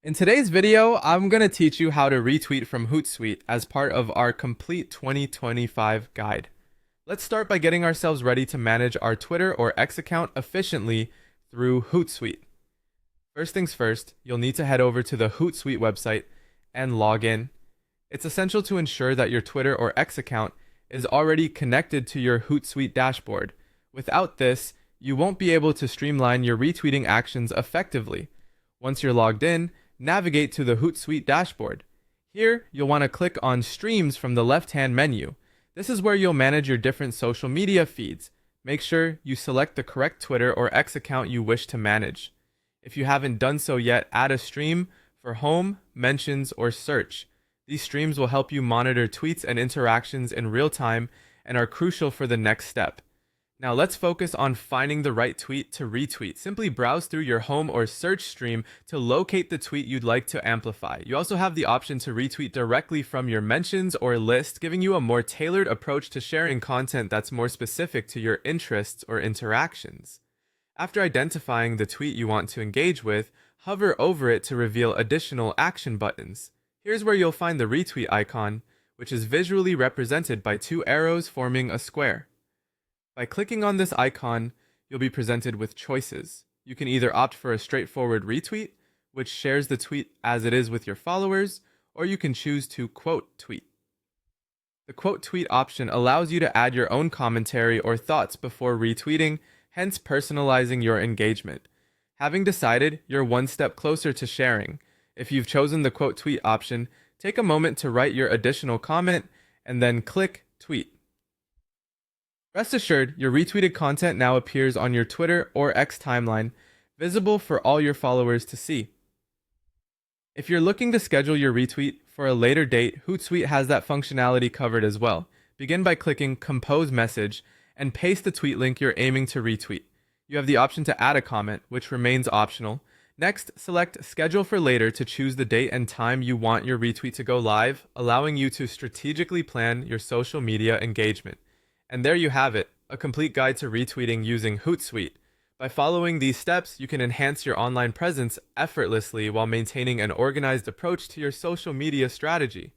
In today's video, I'm going to teach you how to retweet from Hootsuite as part of our complete 2025 guide. Let's start by getting ourselves ready to manage our Twitter or X account efficiently through Hootsuite. First things first, you'll need to head over to the Hootsuite website and log in. It's essential to ensure that your Twitter or X account is already connected to your Hootsuite dashboard. Without this, you won't be able to streamline your retweeting actions effectively. Once you're logged in, navigate to the Hootsuite dashboard. Here, you'll want to click on Streams from the left-hand menu. This is where you'll manage your different social media feeds. Make sure you select the correct Twitter or X account you wish to manage. If you haven't done so yet, add a stream for home, mentions, or search. These streams will help you monitor tweets and interactions in real time and are crucial for the next step. Now let's focus on finding the right tweet to retweet. Simply browse through your home or search stream to locate the tweet you'd like to amplify. You also have the option to retweet directly from your mentions or list, giving you a more tailored approach to sharing content that's more specific to your interests or interactions. After identifying the tweet you want to engage with, hover over it to reveal additional action buttons. Here's where you'll find the retweet icon, which is visually represented by two arrows forming a square. By clicking on this icon, you'll be presented with choices. You can either opt for a straightforward retweet, which shares the tweet as it is with your followers, or you can choose to quote tweet. The quote tweet option allows you to add your own commentary or thoughts before retweeting, hence personalizing your engagement. Having decided, you're one step closer to sharing. If you've chosen the quote tweet option, take a moment to write your additional comment and then click tweet. Rest assured, your retweeted content now appears on your Twitter or X timeline, visible for all your followers to see. If you're looking to schedule your retweet for a later date, Hootsuite has that functionality covered as well. Begin by clicking Compose Message and paste the tweet link you're aiming to retweet. You have the option to add a comment, which remains optional. Next, select Schedule for Later to choose the date and time you want your retweet to go live, allowing you to strategically plan your social media engagement. And there you have it, a complete guide to retweeting using Hootsuite. By following these steps, you can enhance your online presence effortlessly while maintaining an organized approach to your social media strategy.